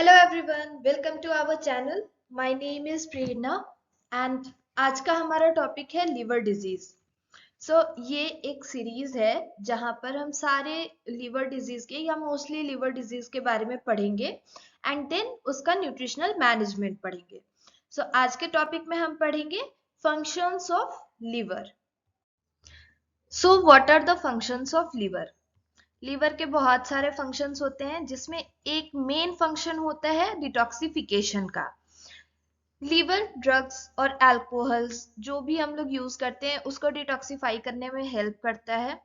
Hello everyone, welcome to our channel. My name is Prerna and आज का हमारा topic है लिवर डिजीज। ये एक सीरीज है जहां पर हम सारे लिवर डिजीज के या मोस्टली लिवर डिजीज के बारे में पढ़ेंगे एंड देन उसका न्यूट्रिशनल मैनेजमेंट पढ़ेंगे। आज के टॉपिक में हम पढ़ेंगे functions of liver. What are the functions of liver? Liver के बहुत सारे फंक्शंस होते हैं जिसमें एक मेन फंक्शन होता है डिटॉक्सिफिकेशन का। लीवर ड्रग्स और अल्कोहल्स जो भी हम लोग यूज करते हैं उसको डिटॉक्सिफाई करने में हेल्प करता है।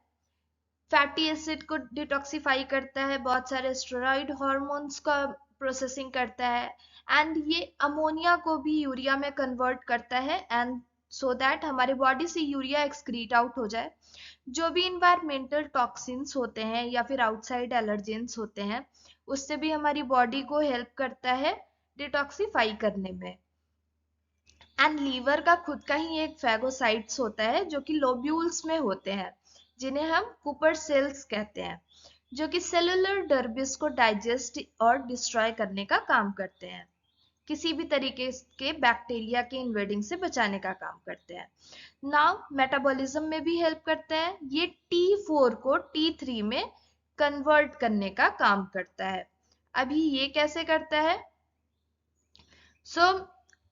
फैटी एसिड को डिटॉक्सिफाई करता है, बहुत सारे स्टेरॉइड हार्मोन्स का प्रोसेसिंग करता है एंड ये अमोनिया को भी यूरिया में कन्वर्ट करता है एंड सो दैट हमारे बॉडी से यूरिया एक्सक्रीट आउट हो जाए। जो भी इन्वायरमेंटल टॉक्सिन्स होते हैं या फिर आउटसाइड एलर्जेंस होते हैं उससे भी हमारी बॉडी को हेल्प करता है डिटॉक्सिफाई करने में। एंड लीवर का खुद का ही एक फैगोसाइट्स होता है जो कि लोब्यूल्स में होते हैं, जिन्हें हम कूपर सेल्स कहते हैं, जो कि सेलुलर डर्बिस को डाइजेस्ट और डिस्ट्रॉय करने का काम करते हैं, किसी भी तरीके के बैक्टीरिया के इन्वेडिंग से बचाने का काम करते हैं। नाउ मेटाबॉलिज्म में भी हेल्प करते हैं। ये T4 को T3 में कन्वर्ट करने का काम करता है। अभी ये कैसे करता है?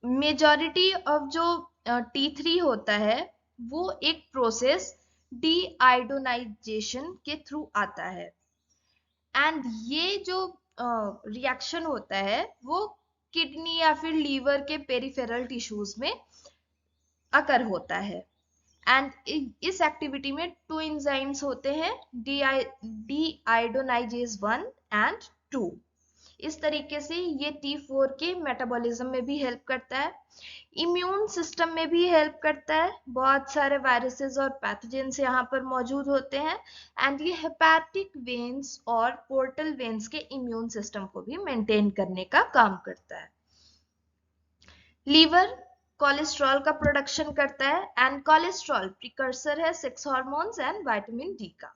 मेजॉरिटी ऑफ जो T3 होता है वो एक प्रोसेस डीआयोडोनाइजेशन के थ्रू आता है एंड ये जो रिएक्शन होता है वो किडनी या फिर लीवर के पेरिफेरल टिश्यूज में अकर होता है एंड इस एक्टिविटी में टू एंजाइम्स होते हैं, डीआयोडोनाइजेज 1 एंड 2। इस तरीके से ये T4 के मेटाबॉलिज्म में भी हेल्प करता है। इम्यून सिस्टम में भी हेल्प करता है। बहुत सारे वायरसेस और पैथोजेंस यहाँ पर मौजूद होते हैं एंड ये हेपेटिक वेन्स और पोर्टल वेन्स के इम्यून सिस्टम को भी मेंटेन करने का काम करता है। लीवर कोलेस्ट्रॉल का प्रोडक्शन करता है एंड कोलेस्ट्रॉल प्रिकर्सर है sex hormones and vitamin D का।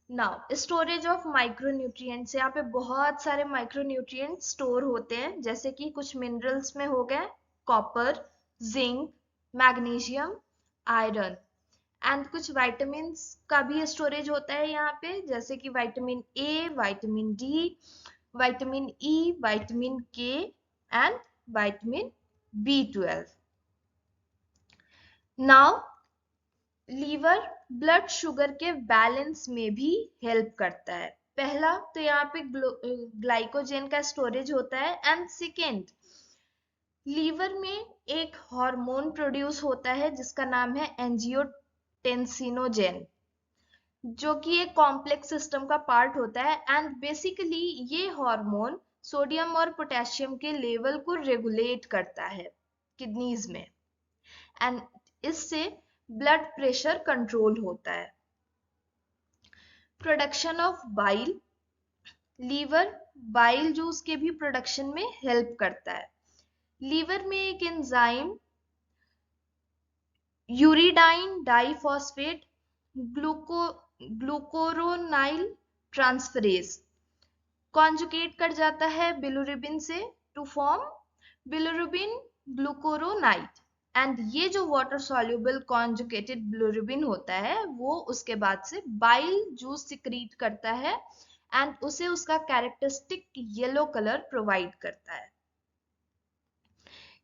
नाउ स्टोरेज ऑफ माइक्रोन्यूट्रिएंट्स, यहाँ पे बहुत सारे माइक्रोन्यूट्रिएंट्स स्टोर होते हैं, जैसे कि कुछ मिनरल्स में हो गए copper, zinc, magnesium, iron and कुछ विटामिन का भी स्टोरेज होता है यहाँ पे, जैसे कि vitamin A, vitamin D, vitamin E, vitamin K and vitamin B12। Now liver blood sugar के बैलेंस में भी हेल्प करता है। पहला तो यहाँ पे ग्लाइकोजन का स्टोरेज होता है एंड सेकेंड लीवर में एक हार्मोन प्रोड्यूस होता है जिसका नाम है एंजियोटेंसिनोजेन, जो कि एक कॉम्प्लेक्स सिस्टम का पार्ट होता है एंड बेसिकली ये हार्मोन सोडियम और पोटेशियम के लेवल को रेगुलेट करता है किडनीज में एंड इससे ब्लड प्रेशर कंट्रोल होता है। Production of bile, liver bile juice के भी प्रोडक्शन में हेल्प करता है। लीवर में एक enzyme uridine diphosphate glucuronyl transferase conjugate कर जाता है बिलिरुबिन से to form bilirubin glucuronide and ये जो वाटर सॉल्युबल कॉन्जुगेटेड बिलिरुबिन होता है वो उसके बाद से बाइल जूस सिक्रीट करता है एंड उसे उसका कैरेक्टरिस्टिक येलो कलर प्रोवाइड करता है।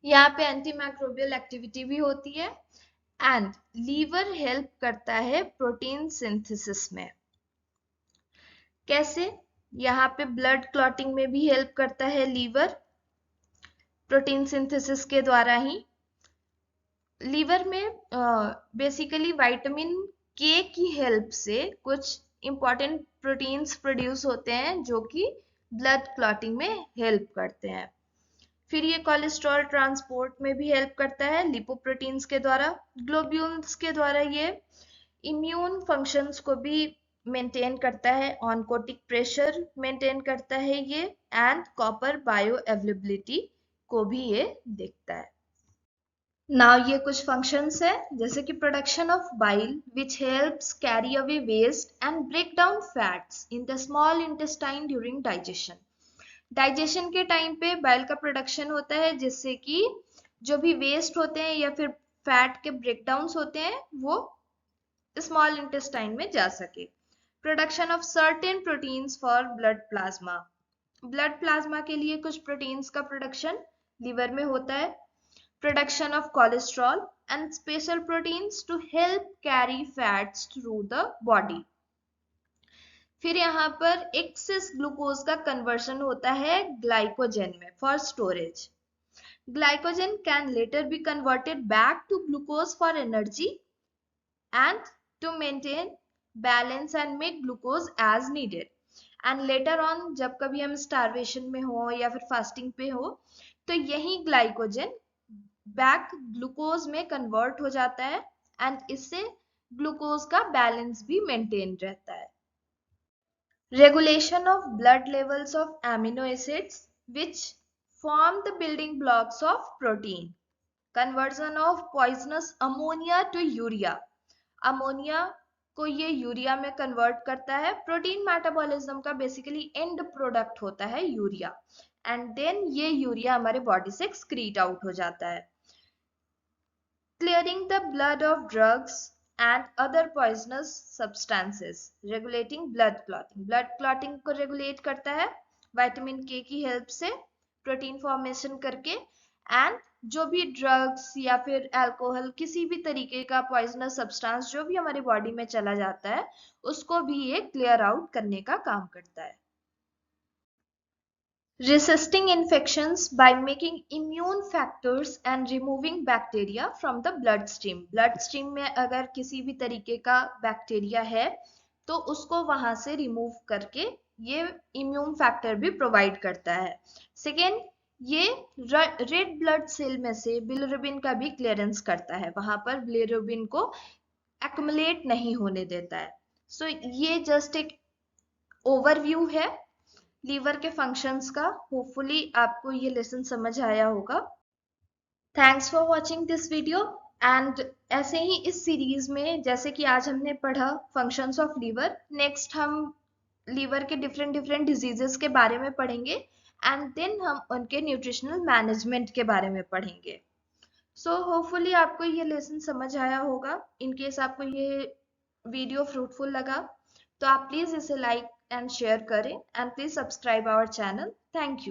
यहाँ पे एंटीमाइक्रोबियल एक्टिविटी भी होती है एंड लीवर हेल्प करता है प्रोटीन सिंथेसिस में। कैसे? यहाँ पे ब्लड क्लॉटिंग में भी हेल्प करता है लीवर, प्रोटीन सिंथेसिस के द्वारा ही। लीवर में बेसिकली विटामिन के की हेल्प से कुछ इंपॉर्टेंट प्रोटीन्स प्रोड्यूस होते हैं जो कि ब्लड क्लॉटिंग में हेल्प करते हैं। फिर ये कोलेस्ट्रॉल ट्रांसपोर्ट में भी हेल्प करता है लिपोप्रोटीन्स के द्वारा। ग्लोब्यूल्स के द्वारा ये इम्यून फंक्शंस को भी मेंटेन करता है, ऑनकोटिक प्रेशर मेंटेन करता है ये एंड कॉपर बायो अवेलेबिलिटी को भी ये देखता है। नाउ ये कुछ फंक्शंस है, जैसे कि production of bile which helps carry away waste and break down fats in the small intestine during digestion. Digestion के टाइम पे बाइल का प्रोडक्शन होता है, जिससे कि जो भी वेस्ट होते हैं या फिर फैट के ब्रेकडाउन्स होते हैं वो स्मॉल इंटेस्टाइन में जा सके। Production of certain proteins for blood plasma. Blood plasma के लिए कुछ प्रोटीन्स का प्रोडक्शन लीवर में होता है। Production of cholesterol and special proteins to help carry fats through the body. फिर यहाँ पर एक्सेस ग्लूकोज का कन्वर्शन होता है ग्लाइकोजन में for storage. Glycogen can later be converted back to glucose for energy and to maintain balance and make glucose as needed. And later on जब कभी हम स्टारवेशन में हो या फिर फास्टिंग पे हो तो यही ग्लाइकोजन बैक ग्लूकोज में कन्वर्ट हो जाता है एंड इससे ग्लूकोज का बैलेंस भी मेंटेन रहता है। Regulation of blood levels of amino acids which form the building blocks of protein. Conversion of poisonous ammonia to urea. Ammonia को ये यूरिया में कन्वर्ट करता है। प्रोटीन मेटाबॉलिज्म का बेसिकली एंड प्रोडक्ट होता है यूरिया एंड देन ये urea हमारे बॉडी से एक्सक्रीट आउट हो जाता है। Clearing the blood of drugs and other poisonous substances, regulating blood clotting. blood clotting को रेगुलेट करता है विटामिन के की हेल्प से प्रोटीन फॉर्मेशन करके। एंड जो भी ड्रग्स या फिर अल्कोहल किसी भी तरीके का पॉइजनस सब्सटेंस जो भी हमारी बॉडी में चला जाता है उसको भी ये क्लियर आउट करने का काम करता है। Resisting infections by making immune factors and removing bacteria from the bloodstream. Bloodstream में अगर किसी भी तरीके का बैक्टीरिया है तो उसको वहां से रिमूव करके ये इम्यून फैक्टर भी प्रोवाइड करता है। सेकेंड, ये रेड ब्लड सेल में से बिलिरुबिन का भी क्लियरेंस करता है, वहां पर बिलिरुबिन को एक्युमुलेट नहीं होने देता है। सो ये जस्ट एक ओवरव्यू है लीवर के फंक्शंस का। होपफुली आपको ये लेसन समझ आया होगा। Thanks for watching this video and ऐसे ही इस सीरीज में जैसे कि आज हमने पढ़ा फंक्शंस ऑफ लीवर, नेक्स्ट हम लीवर के डिफरेंट डिजीजेस के बारे में पढ़ेंगे एंड देन हम उनके न्यूट्रिशनल मैनेजमेंट के बारे में पढ़ेंगे। सो होपफुली आपको ये लेसन समझ आया होगा। इनकेस आपको ये वीडियो फ्रूटफुल लगा तो आप प्लीज इसे लाइक and share करें and please subscribe our channel. Thank you.